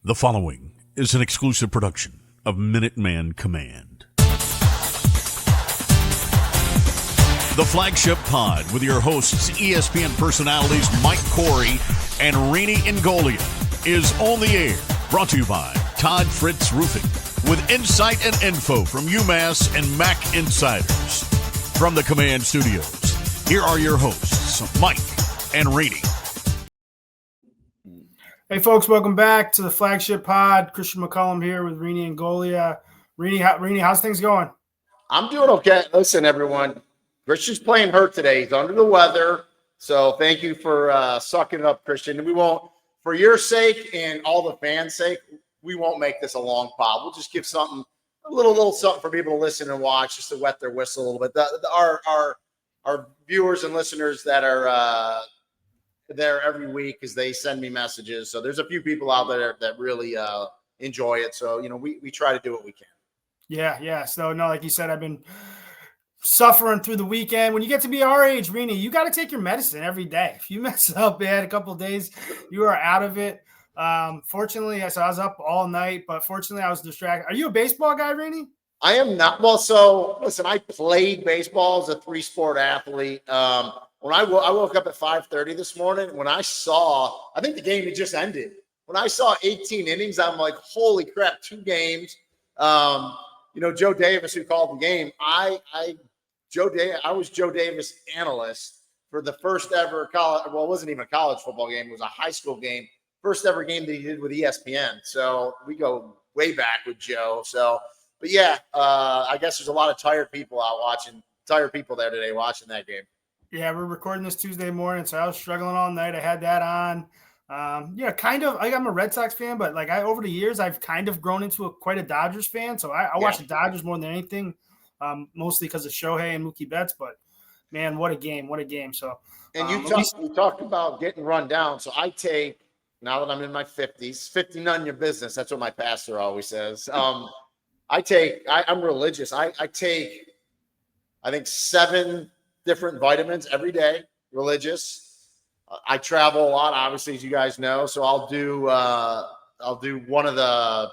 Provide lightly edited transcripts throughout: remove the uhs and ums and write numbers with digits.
The following is an exclusive production of Minuteman Command. The Flagship Pod with your hosts, ESPN personalities Mike Corey and Rene Ingoglia, is on the air. Brought to you by Todd Fritz Roofing, with insight and info from UMass and MAC insiders. From the Command Studios, here are your hosts, Mike and Rene. Hey, folks, welcome back to the Flagship Pod. Christian McCollum here with Rene Ingoglia. Rene, how's things going? I'm doing okay. Listen, everyone, Christian's playing hurt today. He's under the weather. So thank you for sucking it up, Christian. We won't, for your sake and all the fans' sake, we won't make this a long pod. We'll just give something, a little something for people to listen and watch, just to wet their whistle a little bit. Our viewers and listeners that are there every week, because they send me messages. So there's a few people out there that really enjoy it. So, you know, we try to do what we can. Yeah. So, no, like you said, I've been suffering through the weekend. When you get to be our age, Rene, you got to take your medicine every day. If you mess up bad a couple of days, you are out of it. Fortunately, so I was up all night, but fortunately I was distracted. Are you a baseball guy, Rene? I am not. Well, so listen, I played baseball as a 3-sport athlete. When I woke up at 5:30 this morning, when I saw, I think the game had just ended. When I saw 18 innings, I'm like, holy crap, 2 games. Joe Davis, who called the game, I was Joe Davis analyst for the first ever college. Well, it wasn't even a college football game. It was a high school game. First ever game that he did with ESPN. So we go way back with Joe. So, but yeah, I guess there's a lot of tired people there today watching that game. Yeah, we're recording this Tuesday morning, so I was struggling all night. I had that on. Kind of. I'm a Red Sox fan, but over the years, I've kind of grown into quite a Dodgers fan. So I watch the Dodgers more than anything, mostly because of Shohei and Mookie Betts. But man, what a game! So, and you talked about getting run down. So I take, now that I'm in my 50s, 50 none your business. That's what my pastor always says. I'm religious. I take, I think, 7 different vitamins every day, religious. I travel a lot, obviously, as you guys know. So I'll do one of the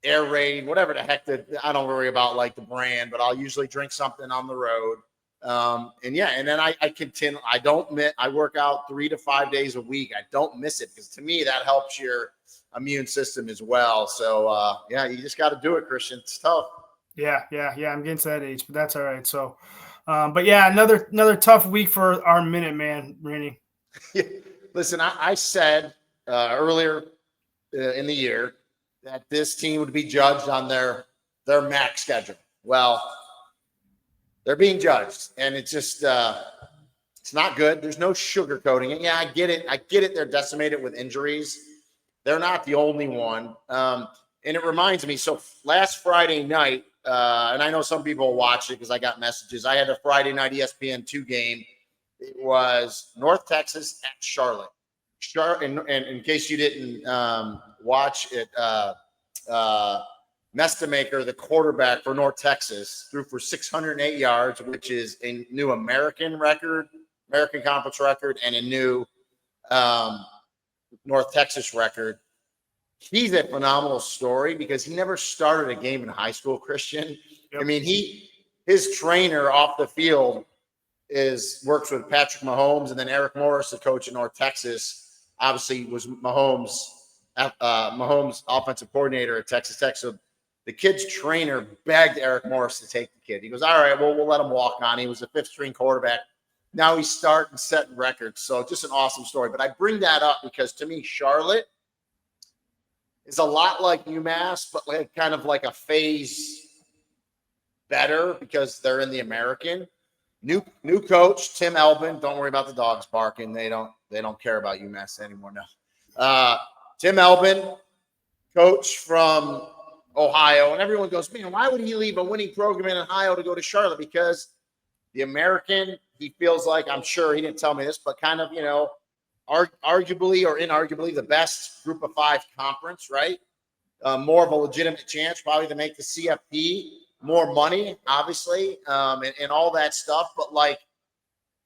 Air Raid, whatever the heck that, I don't worry about like the brand, but I'll usually drink something on the road. And then I continue. I work out 3 to 5 days a week. I don't miss it, because to me that helps your immune system as well. So you just got to do it, Christian. It's tough. Yeah. I'm getting to that age, but that's all right. So, another tough week for our Minuteman, Rene. Listen, I said earlier in the year that this team would be judged on their MAC schedule. Well, they're being judged, and it's just it's not good. There's no sugarcoating it. Yeah, I get it. They're decimated with injuries. They're not the only one. And it reminds me, so last Friday night, and I know some people watch it because I got messages. I had a Friday night ESPN 2 game. It was North Texas at Charlotte. And in case you didn't watch it, Mestamaker, the quarterback for North Texas, threw for 608 yards, which is a new American Conference record, and a new North Texas record. He's a phenomenal story because he never started a game in high school, Christian. Yep. I mean, his trainer off the field works with Patrick Mahomes, and then Eric Morris, the coach at North Texas, obviously was Mahomes' offensive coordinator at Texas Tech. So the kid's trainer begged Eric Morris to take the kid. He goes, all right, well, we'll let him walk on. He was a 5th-string quarterback. Now he's starting, setting records. So just an awesome story. But I bring that up because, to me, Charlotte is a lot like UMass, but kind of like a phase better because they're in the American. New coach, Tim Elbin. Don't worry about the dogs barking. They don't care about UMass anymore now. Tim Elbin, coach from Ohio, and everyone goes, man, why would he leave a winning program in Ohio to go to Charlotte? Because the American, he feels like, I'm sure he didn't tell me this, but kind of, arguably or inarguably the best Group of 5 conference, right? More of a legitimate chance probably to make the CFP, more money, obviously, and all that stuff. But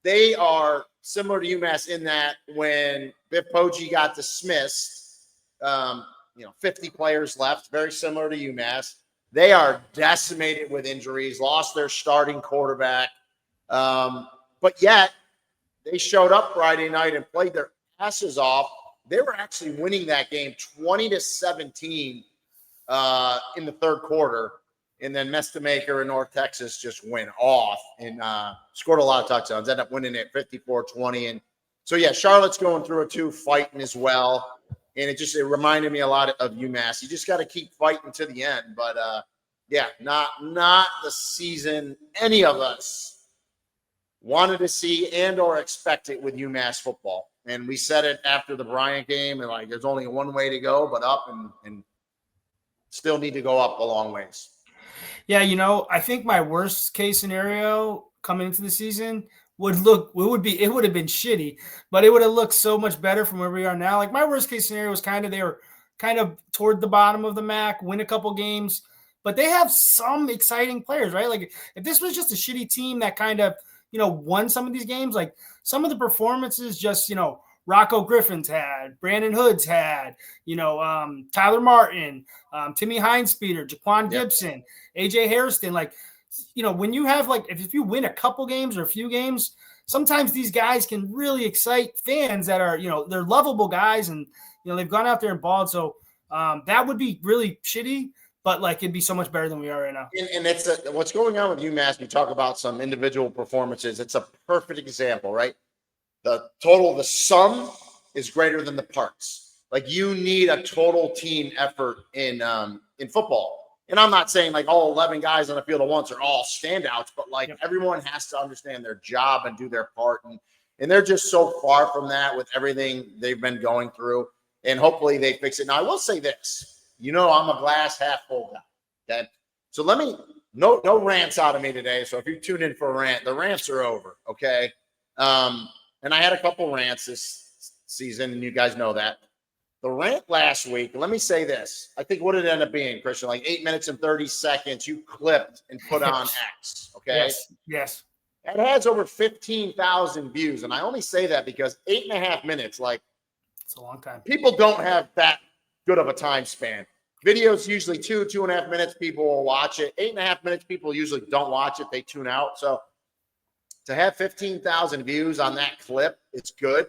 they are similar to UMass in that when Biff Poggi got dismissed, 50 players left, very similar to UMass. They are decimated with injuries, lost their starting quarterback. But yet they showed up Friday night and played their asses off. They were actually winning that game 20-17 in the third quarter. And then Mestamaker and North Texas just went off and scored a lot of touchdowns, ended up winning it 54-20. And so, yeah, Charlotte's going through it too, fighting as well. And it reminded me a lot of UMass. You just got to keep fighting to the end. But, not the season any of us wanted to see and or expect it with UMass football. And we said it after the Bryant game, and there's only one way to go, but up, and still need to go up a long ways. Yeah, I think my worst case scenario coming into the season would have been shitty, but it would have looked so much better from where we are now. Like, my worst case scenario was they were kind of toward the bottom of the MAC, win a couple games, but they have some exciting players, right? Like, if this was just a shitty team that kind of, won some of these games, like some of the performances just, Rocco Griffin's had, Brandon Hood's had, Tyler Martin, Timmy Hinespeeder, Jaquan Gibson, AJ Harrison. Like, when you have if you win a couple games or a few games, sometimes these guys can really excite fans that are, they're lovable guys, and they've gone out there and balled. So that would be really shitty, but it'd be so much better than we are right now. And it's what's going on with UMass. You talk about some individual performances. It's a perfect example, right? The sum is greater than the parts. You need a total team effort in football. And I'm not saying all 11 guys on the field at once are all standouts, but everyone has to understand their job and do their part. And they're just so far from that with everything they've been going through. And hopefully they fix it. Now, I will say this. I'm a glass half full guy. Okay. So no rants out of me today. So if you tune in for a rant, the rants are over. Okay. And I had a couple rants this season, and you guys know that. The rant last week, let me say this. I think what did it end up being, Christian? 8 minutes and 30 seconds you clipped and put on X, okay? Yes. It has over 15,000 views, and I only say that because 8.5 minutes, it's a long time. People don't have that good of a time span. Videos usually 2.5 minutes, people will watch it. 8.5 minutes, people usually don't watch it. They tune out. So to have 15,000 views on that clip, it's good.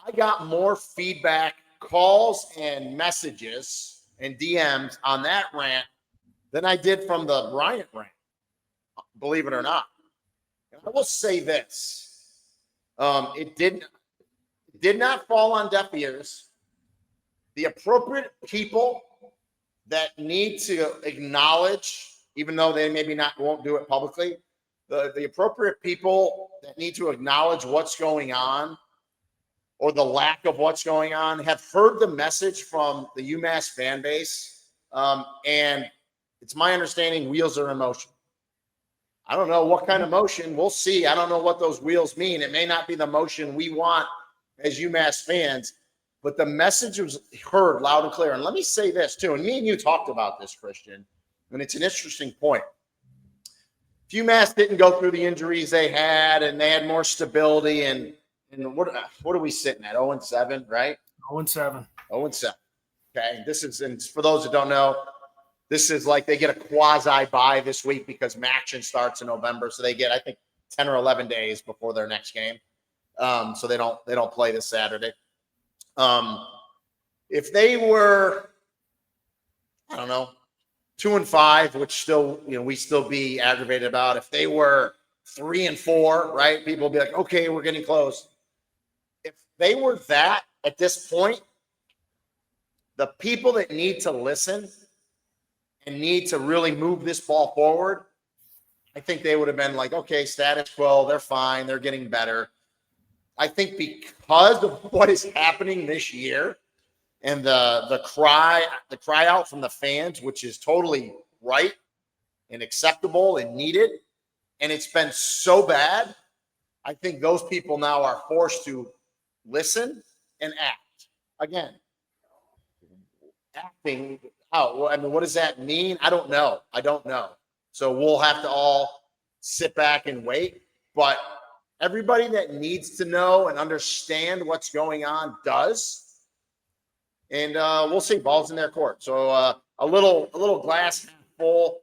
I got more feedback, calls, and messages and DMs on that rant than I did from the Bryant rant, believe it or not. And I will say this. It did not fall on deaf ears. The appropriate people that need to acknowledge, even though they maybe won't do it publicly, the appropriate people that need to acknowledge what's going on or the lack of what's going on have heard the message from the UMass fan base. And it's my understanding wheels are in motion. I don't know what kind of motion. We'll see. I don't know what those wheels mean. It may not be the motion we want as UMass fans, but the message was heard loud and clear. And let me say this too, and me and you talked about this, Christian, and it's an interesting point. If UMass didn't go through the injuries they had and they had more stability and what are we sitting at? 0-7, right? 0-7. 0-7. Okay. This is, and for those that don't know, this is they get a quasi bye this week because MACtion starts in November. So they get, I think, 10 or 11 days before their next game. So they don't play this Saturday. If they were, I don't know, 2-5, which still, we still be aggravated about. If they were 3-4, right? People will be like, okay, we're getting close. If they were that at this point, the people that need to listen and need to really move this ball forward, I think they would have been like, okay, status quo, they're fine, they're getting better. I think because of what is happening this year and the cry out from the fans, which is totally right and acceptable and needed, and it's been so bad, I think those people now are forced to listen and act. Again, acting out. I mean, what does that mean? I don't know. So we'll have to all sit back and wait. But everybody that needs to know and understand what's going on does. and we'll see. Ball's in their court. So a little glass half full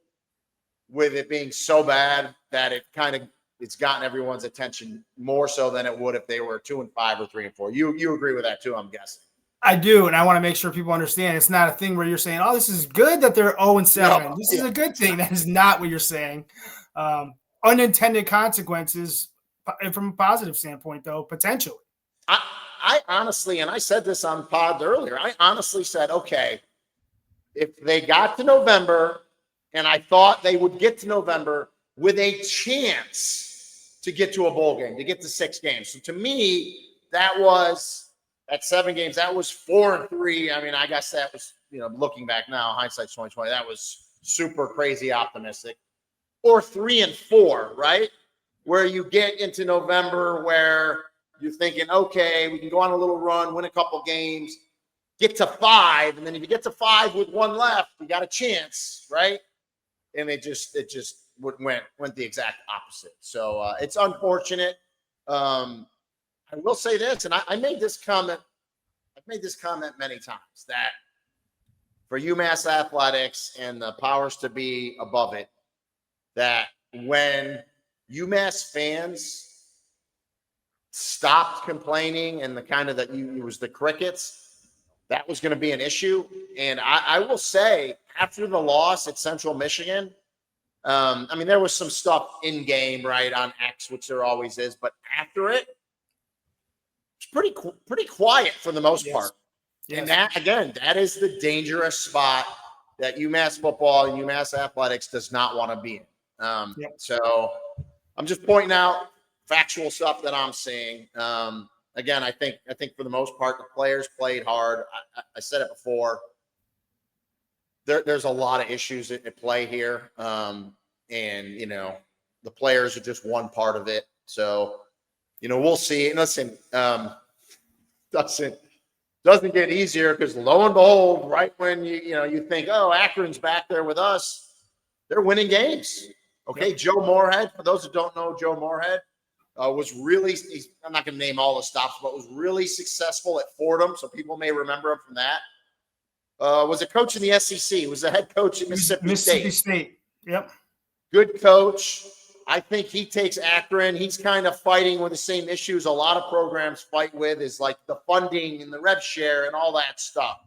with it being so bad that it's gotten everyone's attention more so than it would if they were 2-5 or 3-4. You agree with that too, I'm guessing. I do, and I want to make sure people understand it's not a thing where you're saying, "Oh, this is good that they're 0-7." No, this is a good thing. That is not what you're saying. Unintended consequences from a positive standpoint, though, potentially. I honestly, and I said this on pod earlier, I honestly said, okay, if they got to November, and I thought they would get to November with a chance to get to a bowl game, to get to 6 games. So to me, that was at 7 games, that was 4-3. I mean, I guess that was, looking back now, hindsight's 2020, that was super crazy optimistic. Or 3-4, right? Where you get into November where you're thinking, okay, we can go on a little run, win a couple games, get to 5, and then if you get to 5 with 1 left, you got a chance, right? And it just went the exact opposite. So it's unfortunate. I will say this, and I made this comment. I've made this comment many times that for UMass athletics and the powers to be above it, that when UMass fans stopped complaining and it was the crickets, that was going to be an issue. And I will say, after the loss at Central Michigan, I mean, there was some stuff in game, right, on X, which there always is, but after it, it's pretty quiet for the most part. Yes. And that, again, that is the dangerous spot that UMass football and UMass athletics does not want to be in. So I'm just pointing out factual stuff that I'm seeing. Again, I think for the most part, the players played hard. I said it before. There's a lot of issues at play here. And, the players are just one part of it. So, we'll see. And listen, doesn't get easier because lo and behold, right when you think, oh, Akron's back there with us, they're winning games. Okay, yep. Joe Moorhead, for those who don't know, Joe Moorhead was really, I'm not going to name all the stops, but was really successful at Fordham, so people may remember him from that. Was a coach in the SEC, was the head coach at Mississippi State. Yep. Good coach. I think he takes Akron. He's kind of fighting with the same issues a lot of programs fight with, is like the funding and the rev share and all that stuff.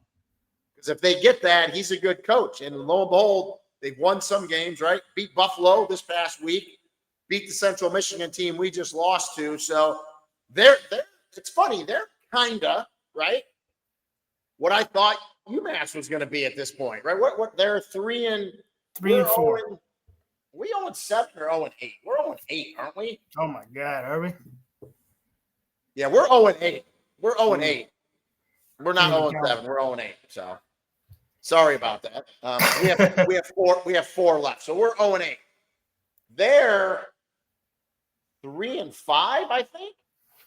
Because if they get that, he's a good coach. And lo and behold, they've won some games, right? Beat Buffalo this past week. Beat the Central Michigan team we just lost to. So they're it's funny. They're kind of, right, what I thought UMass was going to be at this point, right? What they're 3-4. We 0-7 or 0-8? We're 0-8, aren't we? Oh my God, are we? Yeah, we're 0-8. We're 0-8. We're not 0-7. We're 0-8. So sorry about that. We have 4 left. So we're 0-8. They're 3-5, I think,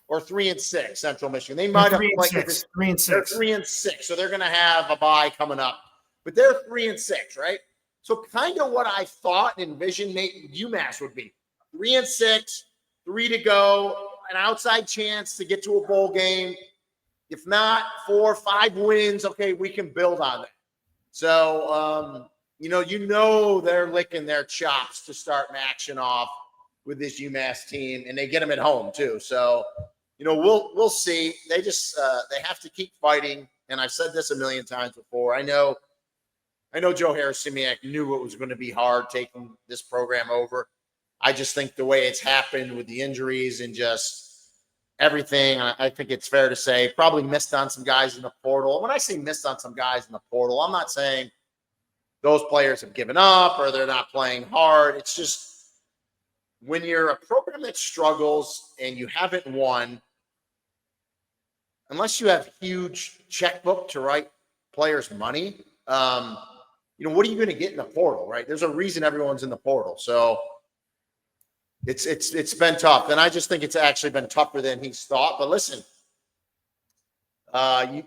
or 3-6. Central Michigan. They might have like 3-6. They're 3-6. So they're going to have a bye coming up, but they're 3-6, right? So kind of what I thought and envisioned UMass would be 3-6, 3 to go, an outside chance to get to a bowl game. If not, 4 or 5 wins, okay, we can build on that. So, they're licking their chops to start MACtion off with this UMass team, and they get them at home too. So, we'll see. They just they have to keep fighting. And I've said this a million times before. I know Joe Harris-Simiak knew it was going to be hard taking this program over. I just think the way it's happened with the injuries and just everything, I think it's fair to say probably missed on some guys in the portal. When I say missed on some guys in the portal, I'm not saying those players have given up or they're not playing hard. It's just when you're a program that struggles and you haven't won, unless you have huge checkbook to write players money, what are you going to get in the portal, right? There's a reason everyone's in the portal. So it's been tough. And I just think it's actually been tougher than he's thought. But listen,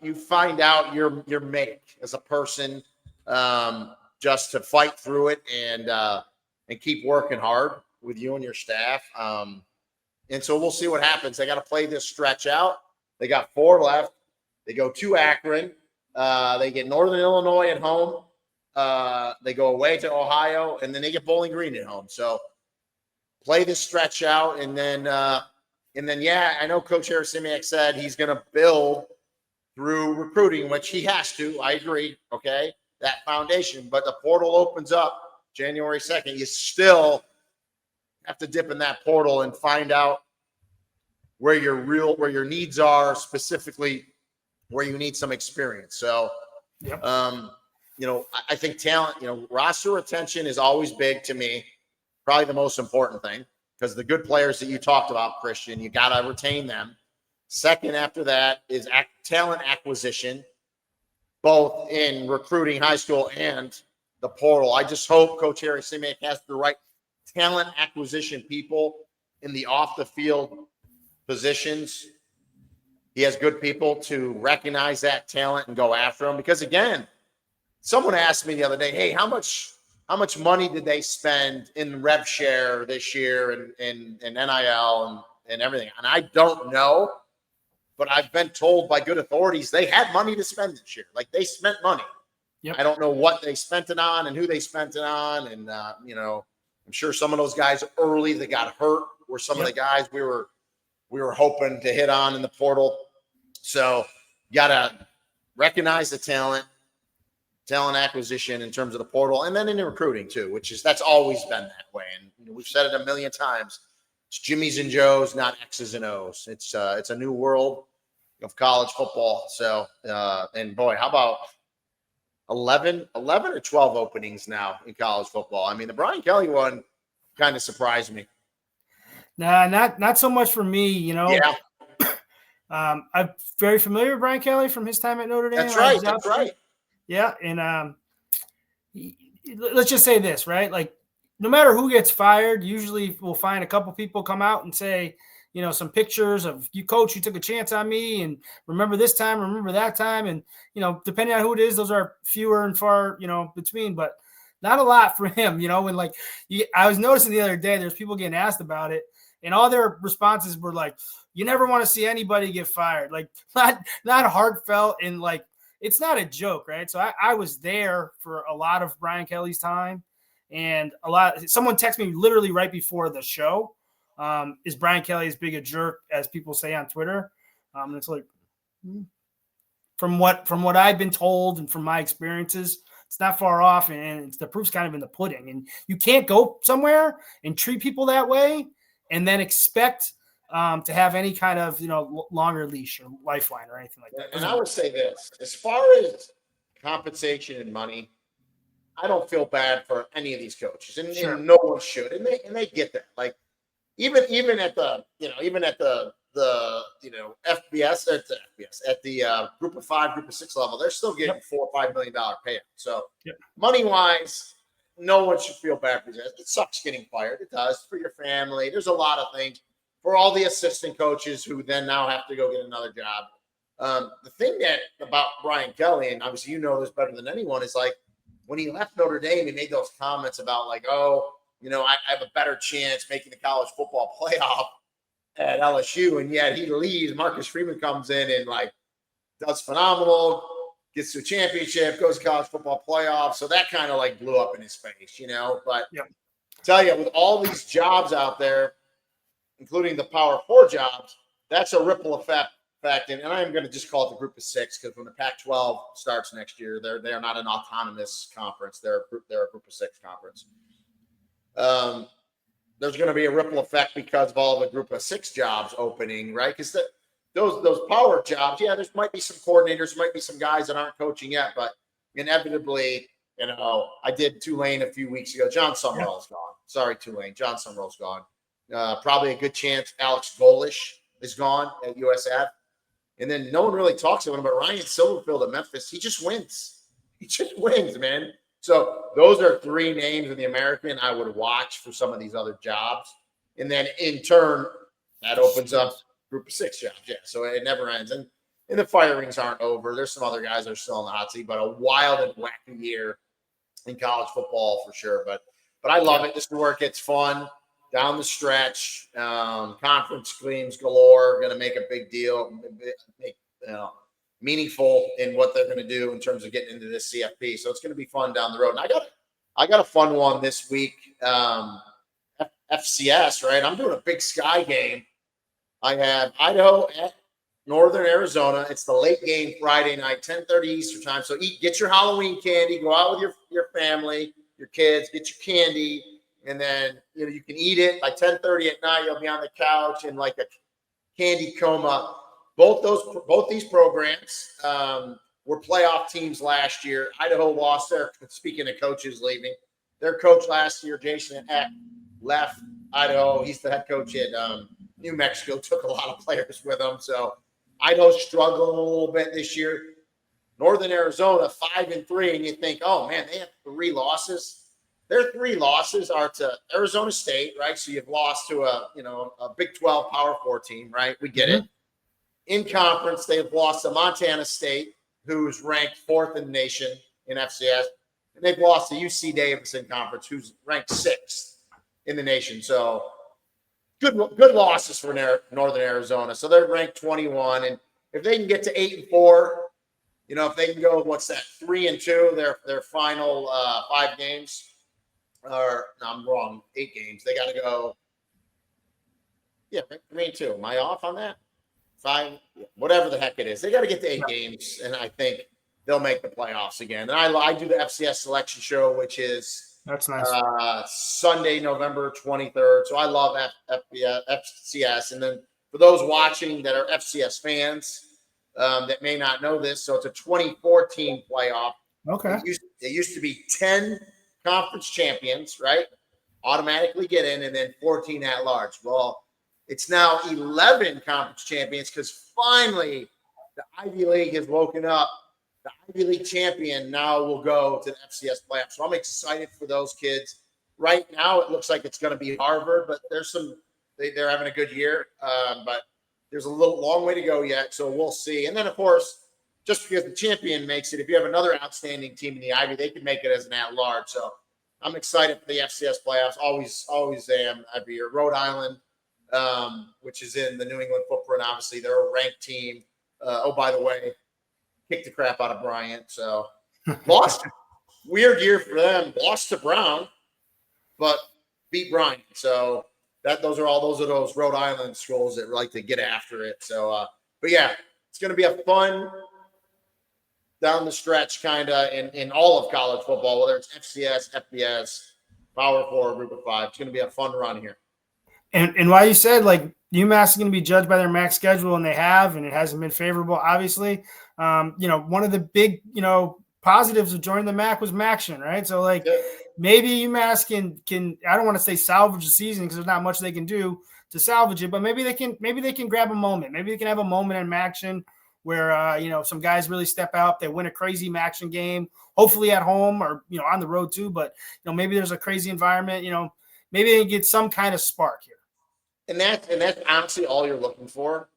you find out your make as a person, just to fight through it and keep working hard with you and your staff. And so we'll see what happens. They got to play this stretch out. They got 4 left. They go to Akron. They get Northern Illinois at home. They go away to Ohio, and then they get Bowling Green at home. So play this stretch out, and then yeah, I know Coach Harris-Simiak said he's going to build through recruiting, which he has to. I agree. Okay, that foundation, but the portal opens up January 2nd. You still have to dip in that portal and find out where your needs are, specifically where you need some experience. So, Yep. I think talent, roster retention is always big to me, probably the most important thing, because the good players that you talked about, Christian, you got to retain them. Second after that is talent acquisition, both in recruiting high school and the portal. I just hope Coach Harris-Simiak has the right talent acquisition people in the off the field positions. He has good people to recognize that talent and go after them. Because again, someone asked me the other day, hey, how much money did they spend in rev share this year and NIL and everything? And I don't know, but I've been told by good authorities they had money to spend this year. Like, they spent money. Yep. I don't know what they spent it on and who they spent it on. And, I'm sure some of those guys early that got hurt were some of the guys we were hoping to hit on in the portal. So you got to recognize the talent acquisition in terms of the portal, and then in the recruiting too, that's always been that way. And we've said it a million times. It's Jimmys and Joes, not X's and O's. It's a new world of college football. So, and boy, how about 11 or 12 openings now in college football? I mean, the Brian Kelly one kind of surprised me. Nah, not so much for me, Yeah. I'm very familiar with Brian Kelly from his time at Notre Dame. That's right. Yeah, and let's just say this, right? Like, no matter who gets fired, usually we'll find a couple people come out and say, some pictures of, you coach, you took a chance on me, and remember this time, remember that time, and depending on who it is, those are fewer and far between, but not a lot for him. And I was noticing the other day, there's people getting asked about it, and all their responses were like, you never want to see anybody get fired. Like, not heartfelt, and like, it's not a joke, right? So I was there for a lot of Brian Kelly's time, and someone texted me literally right before the show. Is Brian Kelly as big a jerk as people say on Twitter? And it's like, from what I've been told and from my experiences, it's not far off, and the proof's kind of in the pudding. And you can't go somewhere and treat people that way and then expect to have any kind of longer leash or lifeline or anything like that. And I would say this, as far as compensation and money, I don't feel bad for any of these coaches, and, Sure. and no one should, and they get that. Like, even at the FBS at the group of 5, group of 6 level, they're still getting $4 or $5 million payout. So money wise, no one should feel bad for that. It sucks getting fired. It does, for your family. There's a lot of things. For all the assistant coaches who then now have to go get another job. The thing about Brian Kelly, and obviously this better than anyone, is like, when he left Notre Dame, he made those comments about like, I have a better chance making the college football playoff at LSU, and yet he leaves. Marcus Freeman comes in and like does phenomenal, gets to a championship, goes to college football playoff. So that kind of like blew up in his face, But tell you, with all these jobs out there, including the Power 4 jobs, that's a ripple effect. And I'm going to just call it the group of 6, because when the Pac-12 starts next year, they're not an autonomous conference. They're a group of 6 conference. There's going to be a ripple effect because of all the group of 6 jobs opening, right? Because those power jobs, there might be some coordinators, might be some guys that aren't coaching yet, but inevitably, I did Tulane a few weeks ago. John Summerall's gone. Sorry, Tulane. John Summerall's gone. Probably a good chance Alex Golish is gone at USF. And then no one really talks about him, but Ryan Silverfield at Memphis, he just wins. He just wins, man. So those are 3 names in the American I would watch for some of these other jobs. And then in turn, that opens up group of 6 jobs. Yeah, so it never ends. And the firings aren't over. There's some other guys that are still in the hot seat, but a wild and wacky year in college football for sure. But I love it. This is where it gets fun. Down the stretch, conference games galore, going to make a big deal. meaningful in what they're going to do in terms of getting into this CFP. So it's going to be fun down the road. And I got a fun one this week. FCS, right? I'm doing a Big Sky game. I have Idaho at Northern Arizona. It's the late game Friday night, 10:30 Eastern time. So get your Halloween candy, go out with your family, your kids, get your candy, and then you can eat it by 10:30 at night. You'll be on the couch in like a candy coma. Both these programs were playoff teams last year. Idaho lost their, speaking of coaches leaving, their coach last year, Jason Eck, left Idaho. He's the head coach at New Mexico, took a lot of players with him. So Idaho's struggling a little bit this year. Northern Arizona, 5-3, and you think, oh man, they have 3 losses. Their 3 losses are to Arizona State, right? So you've lost to a Big 12 Power 4 team, right? We get it. In conference, they've lost to Montana State, who's ranked 4th in the nation in FCS, and they've lost to UC Davis in conference, who's ranked 6th in the nation. So good losses for Northern Arizona. So they're ranked 21, and if they can get to 8-4, if they can go, 3-2, their final 5 games, or no, I'm wrong, 8 games. They got to go. Yeah, 3-2. Am I off on that? 5, whatever the heck it is. They got to get to 8 games, and I think they'll make the playoffs again. And I do the FCS selection show, which is that's nice. Sunday, November 23rd. So I love FCS. And then for those watching that are FCS fans that may not know this, so it's a 2014 playoff. Okay. It used to be 10 conference champions, right? Automatically get in, and then 14 at large. Well, it's now 11 conference champions because finally the Ivy League has woken up. The Ivy League champion now will go to the FCS playoffs. So I'm excited for those kids. Right now, it looks like it's going to be Harvard, but they're having a good year. But there's a long way to go yet, so we'll see. And then, of course, just because the champion makes it, if you have another outstanding team in the Ivy, they can make it as an at-large. So I'm excited for the FCS playoffs. Always am every year. Rhode Island, which is in the New England footprint, obviously. They're a ranked team. By the way, kicked the crap out of Bryant. So lost. Weird year for them. Lost to Brown, but beat Bryant. So those are those Rhode Island schools that like to get after it. So, but yeah, it's going to be a fun down the stretch kind of in all of college football, whether it's FCS, FBS, Power 4, Group of 5. It's going to be a fun run here. And why you said UMass is going to be judged by their MAC schedule, and they have, and it hasn't been favorable, obviously. One of the big, positives of joining the MAC was MACtion, right? So maybe UMass can I don't want to say salvage the season because there's not much they can do to salvage it, but maybe they can grab a moment. Maybe they can have a moment in MACtion where some guys really step out. They win a crazy MACtion game, hopefully at home or on the road too. But maybe there's a crazy environment. Maybe they can get some kind of spark here. And that's honestly all you're looking for.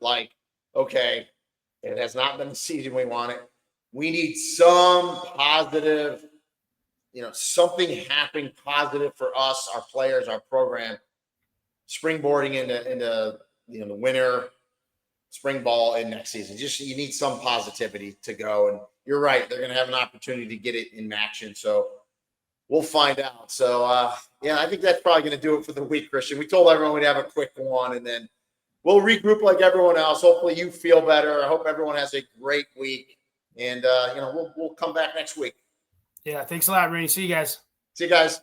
Okay, it has not been the season we wanted. We need some positive, something happening positive for us, our players, our program, springboarding into the winter, spring ball in next season. Just you need some positivity to go. And you're right, they're going to have an opportunity to get it in MACtion. So we'll find out. So I think that's probably going to do it for the week, Christian. We told everyone we'd have a quick one, and then we'll regroup like everyone else. Hopefully you feel better. I hope everyone has a great week. And, we'll come back next week. Yeah, thanks a lot, Rene. See you guys. See you guys.